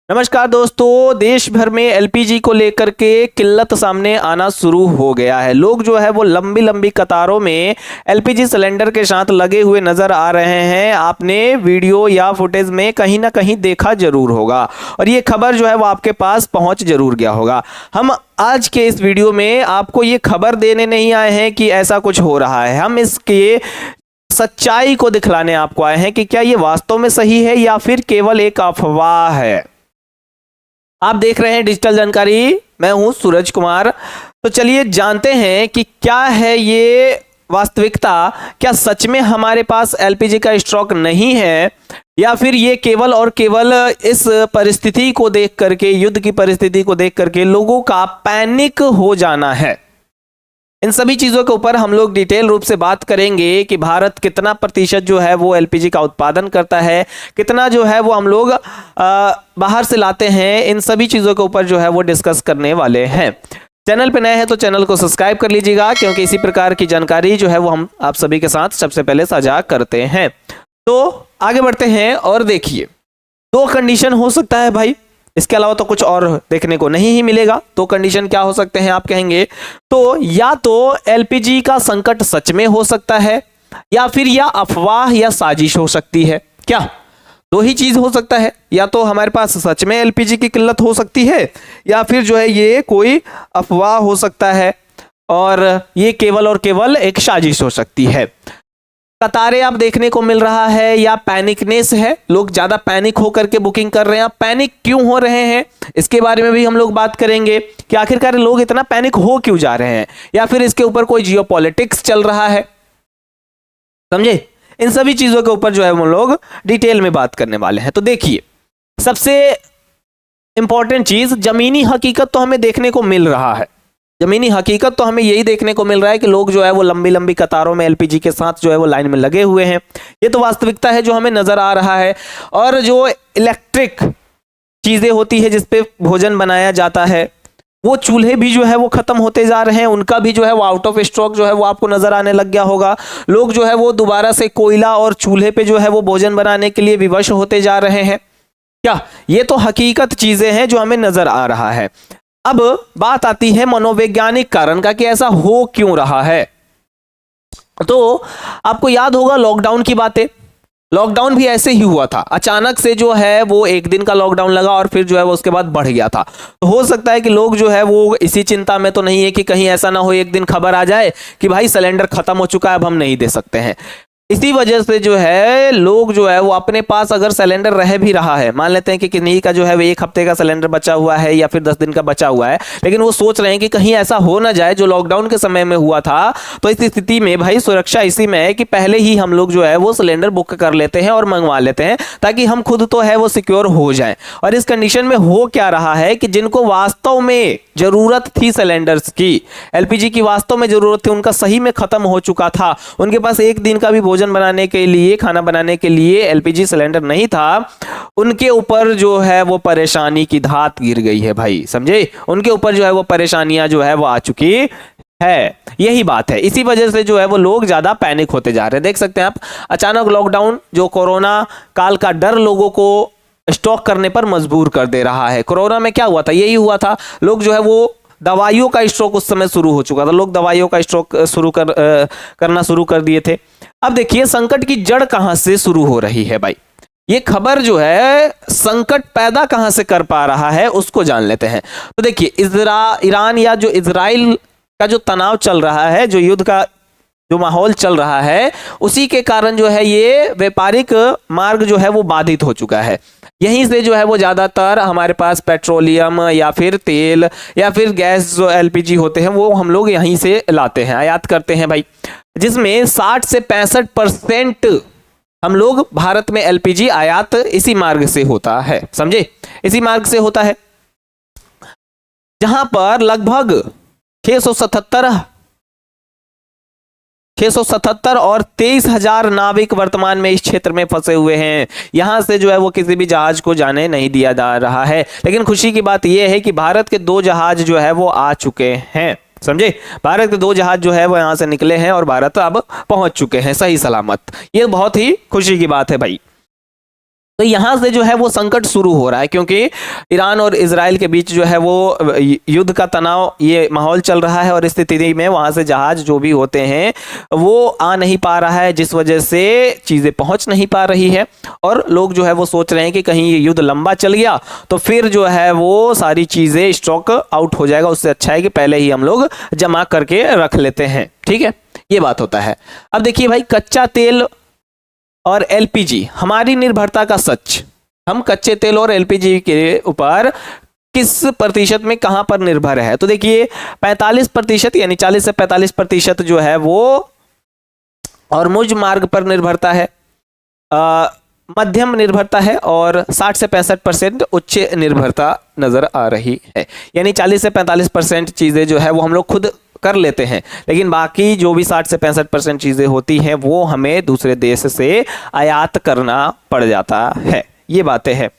नमस्कार दोस्तों, देश भर में एलपीजी को लेकर के किल्लत सामने आना शुरू हो गया है। लोग जो है वो लंबी लंबी कतारों में एलपीजी सिलेंडर के साथ लगे हुए नजर आ रहे हैं। आपने वीडियो या फुटेज में कहीं ना कहीं देखा जरूर होगा और ये खबर जो है वो आपके पास पहुंच जरूर गया होगा। हम आज के इस वीडियो में आपको ये खबर देने नहीं आए हैं कि ऐसा कुछ हो रहा है, हम इसके सच्चाई को दिखलाने आपको आए हैं कि क्या ये वास्तव में सही है या फिर केवल एक अफवाह है। आप देख रहे हैं डिजिटल जानकारी, मैं हूं सूरज कुमार। तो चलिए जानते हैं कि क्या है ये वास्तविकता। क्या सच में हमारे पास एलपीजी का स्टॉक नहीं है या फिर ये केवल और केवल इस परिस्थिति को देख करके, युद्ध की परिस्थिति को देख करके लोगों का पैनिक हो जाना है। इन सभी चीजों के ऊपर हम लोग डिटेल रूप से बात करेंगे कि भारत कितना प्रतिशत जो है वो एलपीजी का उत्पादन करता है, कितना जो है वो हम लोग बाहर से लाते हैं। इन सभी चीजों के ऊपर जो है वो डिस्कस करने वाले हैं। चैनल पे नए हैं तो चैनल को सब्सक्राइब कर लीजिएगा, क्योंकि इसी प्रकार की जानकारी जो है वो हम आप सभी के साथ सबसे पहले साझा करते हैं। तो आगे बढ़ते हैं और देखिए, दो कंडीशन हो सकता है भाई, इसके अलावा तो कुछ और देखने को नहीं ही मिलेगा। तो कंडीशन क्या हो सकते हैं आप कहेंगे, तो या तो एलपीजी का संकट सच में हो सकता है या फिर यह अफवाह या साजिश हो सकती है। क्या दो ही चीज हो सकता है, या तो हमारे पास सच में एलपीजी की किल्लत हो सकती है या फिर जो है ये कोई अफवाह हो सकता है और ये केवल और केवल एक साजिश हो सकती है। कतारें आप देखने को मिल रहा है या पैनिकनेस है, लोग ज्यादा पैनिक होकर के बुकिंग कर रहे हैं। पैनिक क्यों हो रहे हैं इसके बारे में भी हम लोग बात करेंगे कि आखिरकार लोग इतना पैनिक हो क्यों जा रहे हैं, या फिर इसके ऊपर कोई जियोपॉलिटिक्स चल रहा है। समझे, इन सभी चीजों के ऊपर जो है हम लोग डिटेल में बात करने वाले हैं। तो देखिए, सबसे इंपॉर्टेंट चीज, जमीनी हकीकत तो हमें देखने को मिल रहा है। जमीनी हकीकत तो हमें यही देखने को मिल रहा है कि लोग जो है वो लंबी लंबी कतारों में एलपीजी के साथ जो है वो लाइन में लगे हुए हैं। ये तो वास्तविकता है जो हमें नजर आ रहा है। और जो इलेक्ट्रिक चीजें होती है जिसपे भोजन बनाया जाता है, वो चूल्हे भी जो है वो खत्म होते जा रहे हैं, उनका भी जो है वो आउट ऑफ स्टॉक जो है वो आपको नजर आने लग गया होगा। लोग जो है वो दोबारा से कोयला और चूल्हे पे जो है वो भोजन बनाने के लिए विवश होते जा रहे हैं। क्या ये तो हकीकत चीजें हैं जो हमें नजर आ रहा है। अब बात आती है मनोवैज्ञानिक कारण का कि ऐसा हो क्यों रहा है। तो आपको याद होगा लॉकडाउन की बातें। लॉकडाउन भी ऐसे ही हुआ था, अचानक से जो है वो एक दिन का लॉकडाउन लगा और फिर जो है वो उसके बाद बढ़ गया था। तो हो सकता है कि लोग जो है वो इसी चिंता में तो नहीं है कि कहीं ऐसा ना हो एक दिन खबर आ जाए कि भाई सिलेंडर खत्म हो चुका है, अब हम नहीं दे सकते हैं। इसी वजह से जो है लोग जो है वो अपने पास अगर सिलेंडर रह भी रहा है, मान लेते हैं कि किन्हीं का जो है वो एक हफ्ते का सिलेंडर बचा हुआ है या फिर 10 दिन का बचा हुआ है, लेकिन वो सोच रहे हैं कि कहीं ऐसा हो ना जाए जो लॉकडाउन के समय में हुआ था। तो इस स्थिति में भाई सुरक्षा इसी में है कि पहले ही हम लोग जो है वो सिलेंडर बुक कर लेते हैं और मंगवा लेते हैं, ताकि हम खुद तो है वो सिक्योर हो जाए। और इस कंडीशन में हो क्या रहा है कि जिनको वास्तव में जरूरत थी सिलेंडर्स की, एलपीजी की वास्तव में जरूरत थी, उनका सही में खत्म हो चुका था, उनके पास एक दिन का भी भोजन बनाने के लिए, खाना बनाने के लिए एलपीजी सिलेंडर नहीं था, उनके ऊपर जो है वो परेशानी की धात गिर गई है भाई। समझे, उनके ऊपर जो है वो परेशानियां जो है वो आ चुकी है। यही बात है, इसी वजह से जो है वो लोग ज्यादा पैनिक होते जा रहे हैं। देख सकते हैं आप, अचानक लॉकडाउन, जो कोरोना काल का डर लोगों को स्टॉक करने पर मजबूर कर दे रहा है। कोरोना में क्या हुआ था, यही हुआ था, लोग जो है वो दवाइयों का स्टॉक उस समय शुरू हो चुका था, लोग दवाइयों का स्टॉक करना शुरू कर दिए थे। अब देखिए संकट की जड़ कहां से शुरू हो रही है भाई। ये खबर जो है संकट पैदा कहां से कर पा रहा है उसको जान लेते हैं। तो देखिए, ईरान या जो इजराइल का जो तनाव चल रहा है, जो युद्ध का जो माहौल चल रहा है, उसी के कारण जो है ये व्यापारिक मार्ग जो है वो बाधित हो चुका है। यहीं से जो है वो ज्यादातर हमारे पास पेट्रोलियम या फिर तेल या फिर गैस जो एलपीजी होते हैं वो हम लोग यहीं से लाते हैं, आयात करते हैं भाई, जिसमें 60 से 65% हम लोग भारत में एलपीजी आयात इसी मार्ग से होता है। समझे, इसी मार्ग से होता है, जहां पर लगभग 677 और 23,000 नाविक वर्तमान में इस क्षेत्र में फंसे हुए हैं। यहां से जो है वो किसी भी जहाज को जाने नहीं दिया जा रहा है। लेकिन खुशी की बात यह है कि भारत के 2 जहाज जो है वो आ चुके हैं। समझे, भारत के 2 जहाज जो है वो यहां से निकले हैं और भारत अब पहुंच चुके हैं सही सलामत। ये बहुत ही खुशी की बात है भाई। तो यहां से जो है वो संकट शुरू हो रहा है, क्योंकि ईरान और इजराइल के बीच जो है वो युद्ध का तनाव, ये माहौल चल रहा है और इस स्थिति में वहां से जहाज जो भी होते हैं वो आ नहीं पा रहा है, जिस वजह से चीजें पहुंच नहीं पा रही है। और लोग जो है वो सोच रहे हैं कि कहीं ये युद्ध लंबा चल गया तो फिर जो है वो सारी चीजें स्टॉक आउट हो जाएगा, उससे अच्छा है कि पहले ही हम लोग जमा करके रख लेते हैं। ठीक है, ये बात होता है। अब देखिए भाई, कच्चा तेल और एलपीजी, हमारी निर्भरता का सच, हम कच्चे तेल और एलपीजी के ऊपर किस प्रतिशत में कहां पर निर्भर है? तो देखिए 45% यानी 40 से 45% जो है वो हॉर्मुज मार्ग पर निर्भरता है, मध्यम निर्भरता है, और 60 से 65% उच्च निर्भरता नजर आ रही है। यानी 40 से 45% चीजें जो है वो हम लोग खुद कर लेते हैं, लेकिन बाकी जो भी 60 से 65% चीजें होती हैं वो हमें दूसरे देश से आयात करना पड़ जाता है। ये बातें हैं।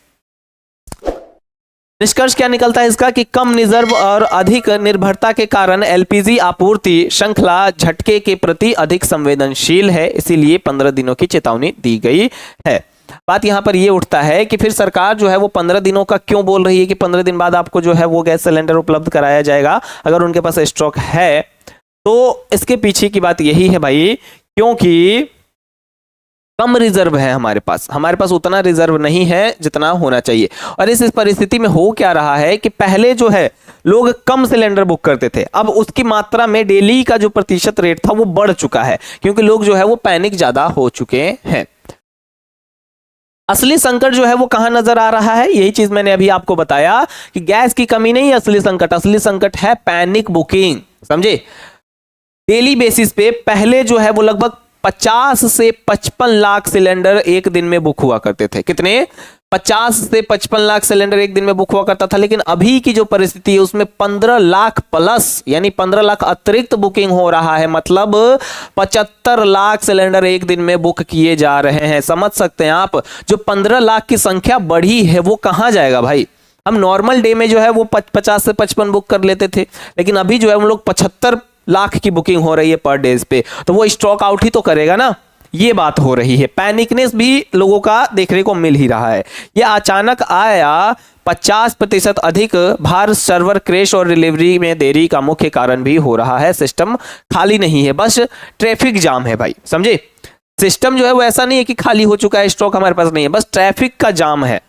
निष्कर्ष क्या निकलता है इसका कि कम रिजर्व और अधिक निर्भरता के कारण एलपीजी आपूर्ति श्रृंखला झटके के प्रति अधिक संवेदनशील है, इसीलिए 15 दिनों की चेतावनी दी गई है। बात यहां पर यह उठता है कि फिर सरकार जो है वो 15 दिनों का क्यों बोल रही है कि 15 दिन बाद आपको जो है वो गैस सिलेंडर उपलब्ध कराया जाएगा अगर उनके पास स्टॉक है? तो इसके पीछे की बात यही है भाई, क्योंकि कम रिजर्व है हमारे पास उतना रिजर्व नहीं है जितना होना चाहिए। और इस परिस्थिति में हो क्या रहा है कि पहले जो है लोग कम सिलेंडर बुक करते थे, अब उसकी मात्रा में डेली का जो प्रतिशत रेट था वो बढ़ चुका है, क्योंकि लोग जो है वो पैनिक ज्यादा हो चुके हैं। असली संकट जो है वो कहां नजर आ रहा है? यही चीज मैंने अभी आपको बताया कि गैस की कमी नहीं है असली संकट है पैनिक बुकिंग। समझे? डेली बेसिस पे पहले जो है वो लगभग 50 से 55 लाख सिलेंडर एक दिन में बुक हुआ करते थे। कितने? 50 से 55 लाख सिलेंडर एक दिन में बुक हुआ करता था, लेकिन अभी की जो परिस्थिति है उसमें 15 लाख प्लस यानी 15 लाख अतिरिक्त बुकिंग हो रहा है, मतलब 75 लाख सिलेंडर एक दिन में बुक किए जा रहे हैं। समझ सकते हैं आप, जो 15 लाख की संख्या बढ़ी है वो कहां जाएगा भाई? हम नॉर्मल डे में जो है वो 50 से 55 बुक कर लेते थे, लेकिन अभी जो है हम लोग 75 लाख की बुकिंग हो रही है पर डेज पे, तो वो स्टॉक आउट ही तो करेगा ना। ये बात हो रही है। पैनिकनेस भी लोगों का देखने को मिल ही रहा है। ये अचानक आया 50% अधिक भार सर्वर क्रैश और डिलीवरी में देरी का मुख्य कारण भी हो रहा है। सिस्टम खाली नहीं है, बस ट्रैफिक जाम है भाई। समझे? सिस्टम जो है वो ऐसा नहीं है कि खाली हो चुका है, स्टॉक हमारे पास नहीं है, बस ट्रैफिक का जाम है।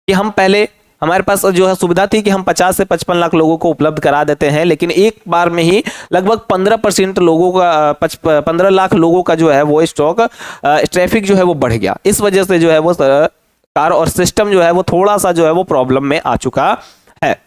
कि हम पहले हमारे पास जो है सुविधा थी कि हम 50 से 55 लाख लोगों को उपलब्ध करा देते हैं, लेकिन एक बार में ही लगभग 15% लोगों का 15 लाख लोगों का जो है वो स्टॉक ट्रैफिक जो है वो बढ़ गया। इस वजह से जो है वो कार और सिस्टम जो है वो थोड़ा सा जो है वो प्रॉब्लम में आ चुका है।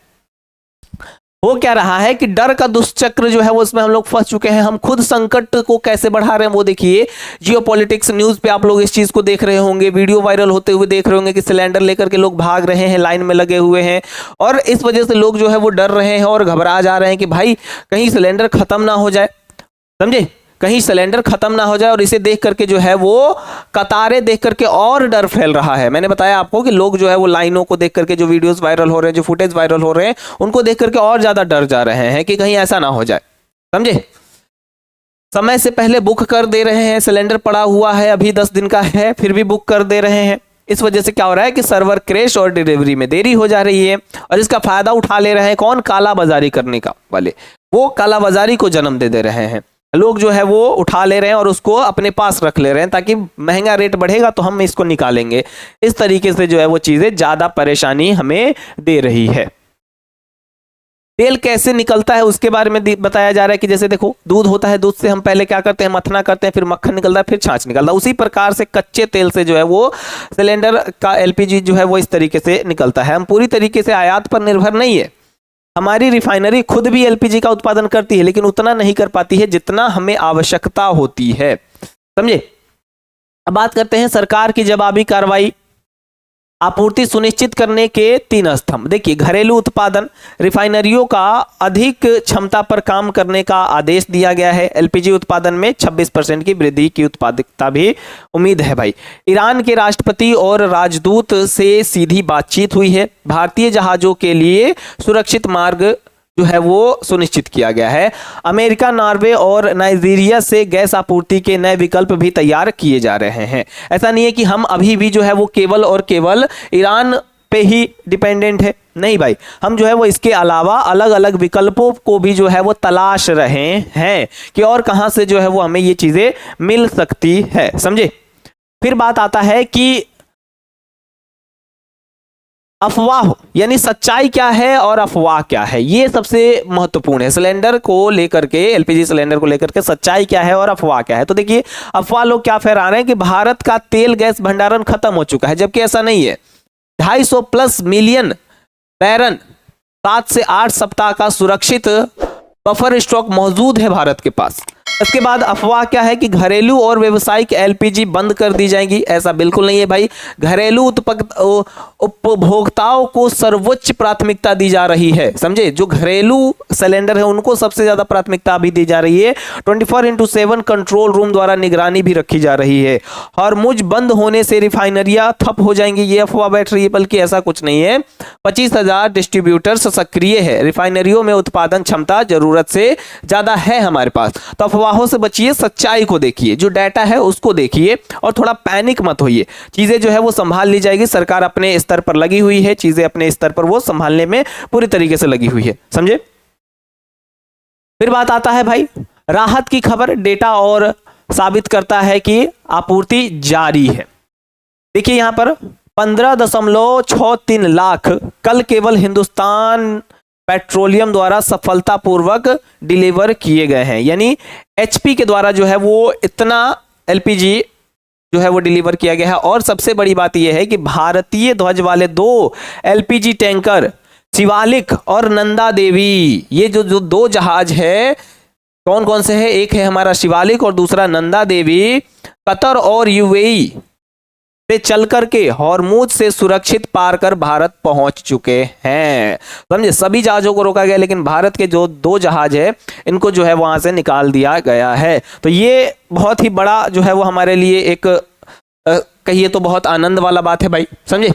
हो क्या रहा है कि डर का दुष्चक्र जो है वो इसमें हम लोग फंस चुके हैं। हम खुद संकट को कैसे बढ़ा रहे हैं वो देखिए। जियोपॉलिटिक्स न्यूज पे आप लोग इस चीज को देख रहे होंगे, वीडियो वायरल होते हुए देख रहे होंगे कि सिलेंडर लेकर के लोग भाग रहे हैं, लाइन में लगे हुए हैं, और इस वजह से लोग जो है वो डर रहे हैं और घबरा जा रहे हैं कि भाई कहीं सिलेंडर खत्म ना हो जाए। समझे? कहीं सिलेंडर खत्म ना हो जाए। और इसे देख करके जो है वो कतारें देख करके और डर फैल रहा है। मैंने बताया आपको कि लोग जो है वो लाइनों को देख करके, जो वीडियोस वायरल हो रहे हैं, जो फुटेज वायरल हो रहे हैं, उनको देख करके और ज्यादा डर जा रहे हैं कि कहीं ऐसा ना हो जाए। समझे? समय से पहले बुक कर दे रहे हैं, सिलेंडर पड़ा हुआ है, अभी 10 दिन का है, फिर भी बुक कर दे रहे हैं। इस वजह से क्या हो रहा है कि सर्वर क्रैश और डिलीवरी में देरी हो जा रही है, और इसका फायदा उठा ले रहे हैं कौन? काला बाजारी करने का वाले। वो काला बाजारी को जन्म दे रहे हैं। लोग जो है वो उठा ले रहे हैं और उसको अपने पास रख ले रहे हैं, ताकि महंगा रेट बढ़ेगा तो हम इसको निकालेंगे। इस तरीके से जो है वो चीजें ज्यादा परेशानी हमें दे रही है। तेल कैसे निकलता है उसके बारे में बताया जा रहा है कि जैसे देखो, दूध होता है, दूध से हम पहले क्या करते हैं? मथना करते हैं, फिर मक्खन निकलता है, फिर छाछ निकलता है। उसी प्रकार से कच्चे तेल से जो है वो सिलेंडर का एलपीजी जो है वो इस तरीके से निकलता है। हम पूरी तरीके से आयात पर निर्भर नहीं है। हमारी रिफाइनरी खुद भी एलपीजी का उत्पादन करती है, लेकिन उतना नहीं कर पाती है जितना हमें आवश्यकता होती है। समझे? अब बात करते हैं सरकार की जवाबी कार्रवाई। आपूर्ति सुनिश्चित करने के 3 स्तंभ। देखिए, घरेलू उत्पादन, रिफाइनरियों का अधिक क्षमता पर काम करने का आदेश दिया गया है। एलपीजी उत्पादन में 26% की वृद्धि की उत्पादकता भी उम्मीद है भाई। ईरान के राष्ट्रपति और राजदूत से सीधी बातचीत हुई है। भारतीय जहाजों के लिए सुरक्षित मार्ग जो है वो सुनिश्चित किया गया है। अमेरिका, नॉर्वे और नाइजीरिया से गैस आपूर्ति के नए विकल्प भी तैयार किए जा रहे हैं। ऐसा नहीं है कि हम अभी भी जो है वो केवल और केवल ईरान पे ही डिपेंडेंट है, नहीं भाई, हम जो है वो इसके अलावा अलग अलग विकल्पों को भी जो है वो तलाश रहे हैं कि और कहां से जो है वो हमें ये चीजें मिल सकती है, समझे। फिर बात आता है कि अफवाह यानी सच्चाई क्या है और अफवाह क्या है, ये सबसे महत्वपूर्ण है। सिलेंडर को लेकर के, एलपीजी सिलेंडर को लेकर के सच्चाई क्या है और अफवाह क्या है। तो देखिए, अफवाह लोग क्या फैला रहे हैं कि भारत का तेल गैस भंडारण खत्म हो चुका है, जबकि ऐसा नहीं है। 250 मिलियन बैरल 7 से 8 सप्ताह का सुरक्षित बफर स्टॉक मौजूद है भारत के पास। इसके बाद अफवाह क्या है कि घरेलू और व्यावसायिक एलपीजी बंद कर दी जाएंगी, ऐसा बिल्कुल नहीं है भाई। घरेलू उपभोक्ताओं को सर्वोच्च प्राथमिकता दी जा रही है, समझे। जो घरेलू सिलेंडर है उनको सबसे ज्यादा प्राथमिकता भी दी जा रही है। 24/7 कंट्रोल रूम द्वारा निगरानी भी रखी जा रही है। हॉर्मुज बंद होने से रिफाइनरियां ठप हो जाएंगी, ये अफवाह बैठ रही है, बल्कि ऐसा कुछ नहीं है। 25,000 डिस्ट्रीब्यूटर्स सक्रिय है, रिफाइनरियों में उत्पादन क्षमता जरूरत से ज्यादा है हमारे पास। तो अफवाहों से बचिए, सच्चाई को देखिए, जो डाटा है उसको देखिए और थोड़ा पैनिक मत होइए। चीजें जो है वो संभाल ली जाएगी, सरकार अपने स्तर पर लगी हुई है, चीजें अपने स्तर पर वो संभालने में पूरी तरीके से लगी हुई है, समझे। फिर बात आता है भाई राहत की खबर, डेटा और साबित करता है कि आपूर्ति जारी है। देखिए यहां पर 15.63 लाख कल केवल हिंदुस्तान पेट्रोलियम द्वारा सफलतापूर्वक डिलीवर किए गए हैं, यानी एचपी के द्वारा जो है वो इतना एलपीजी जो है वो डिलीवर किया गया है। और सबसे बड़ी बात यह है कि भारतीय ध्वज वाले 2 एलपीजी टैंकर शिवालिक और नंदा देवी, ये जो 2 जहाज है, कौन कौन से हैं, एक है हमारा शिवालिक और दूसरा नंदा देवी, कतर और यूएई से चल करके हॉर्मुज से सुरक्षित पार कर भारत पहुंच चुके हैं, समझे। सभी जहाजों को रोका गया, लेकिन भारत के जो 2 जहाज है इनको जो है वहां से निकाल दिया गया है। तो ये बहुत ही बड़ा जो है वो हमारे लिए एक कहिए तो बहुत आनंद वाला बात है भाई, समझे।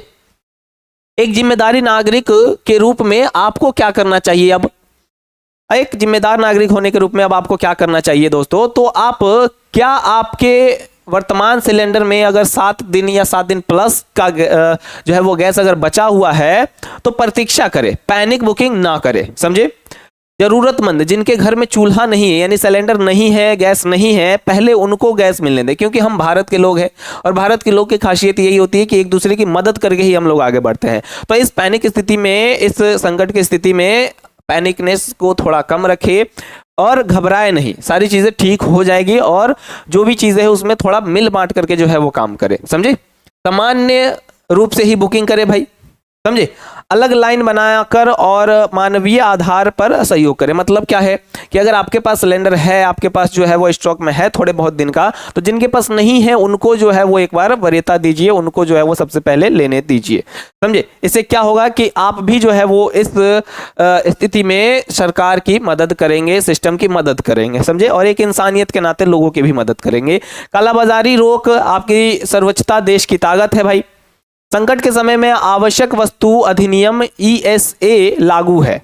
एक जिम्मेदारी नागरिक के रूप में आपको क्या करना चाहिए, अब एक जिम्मेदार नागरिक होने के रूप में अब आपको क्या करना चाहिए दोस्तों, तो आप क्या आपके वर्तमान सिलेंडर में अगर 7 दिन या 7 दिन प्लस का जो है वो गैस अगर बचा हुआ है तो प्रतीक्षा करें, पैनिक बुकिंग ना करें, समझे। जरूरतमंद जिनके घर में चूल्हा नहीं है, यानी सिलेंडर नहीं है, गैस नहीं है, पहले उनको गैस मिलने दें, क्योंकि हम भारत के लोग हैं और भारत के लोग की खासियत यही होती है कि एक दूसरे की मदद करके ही हम लोग आगे बढ़ते हैं। तो इस पैनिक स्थिति में, इस संकट की स्थिति में पैनिकनेस को थोड़ा कम रखें और घबराए नहीं, सारी चीजें ठीक हो जाएगी और जो भी चीजें हैं उसमें थोड़ा मिल बांट करके जो है वो काम करे, समझे। सामान्य रूप से ही बुकिंग करे भाई, समझे। अलग लाइन बनाकर और मानवीय आधार पर सहयोग करें। मतलब क्या है कि अगर आपके पास सिलेंडर है, आपके पास जो है वो स्टॉक में है थोड़े बहुत दिन का, तो जिनके पास नहीं है उनको जो है वो एक बार वरीयता दीजिए, उनको जो है वो सबसे पहले लेने दीजिए, समझे। इससे क्या होगा कि आप भी जो है वो इस स्थिति में सरकार की मदद करेंगे, सिस्टम की मदद करेंगे, समझे, और एक इंसानियत के नाते लोगों की भी मदद करेंगे। कालाबाजारी रोक आपकी सर्वोच्चता देश की ताकत है भाई। संकट के समय में आवश्यक वस्तु अधिनियम ESA लागू है।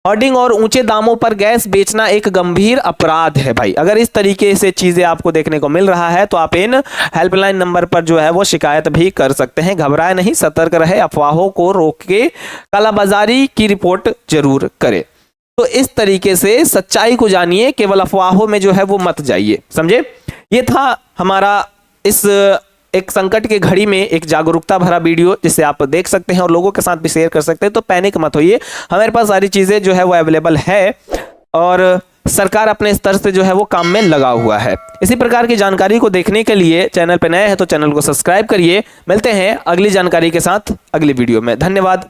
होर्डिंग और ऊंचे दामों पर गैस बेचना एक गंभीर अपराध है भाई। अगर इस तरीके से चीजें आपको देखने को मिल रहा है तो आप इन हेल्पलाइन नंबर पर जो है वो शिकायत भी कर सकते हैं। घबराए नहीं, सतर्क रहे, अफवाहों को रोक के कालाबाजारी की रिपोर्ट जरूर करें। तो इस तरीके से सच्चाई को जानिए, केवल अफवाहों में जो है वो मत जाइए, समझे। ये था हमारा इस एक संकट की घड़ी में एक जागरूकता भरा वीडियो, जिसे आप देख सकते हैं और लोगों के साथ भी शेयर कर सकते हैं। तो पैनिक मत होइए, हमारे पास सारी चीजें जो है वो अवेलेबल है और सरकार अपने स्तर से जो है वो काम में लगा हुआ है। इसी प्रकार की जानकारी को देखने के लिए चैनल पर नए हैं तो चैनल को सब्सक्राइब करिए। मिलते हैं अगली जानकारी के साथ अगली वीडियो में। धन्यवाद।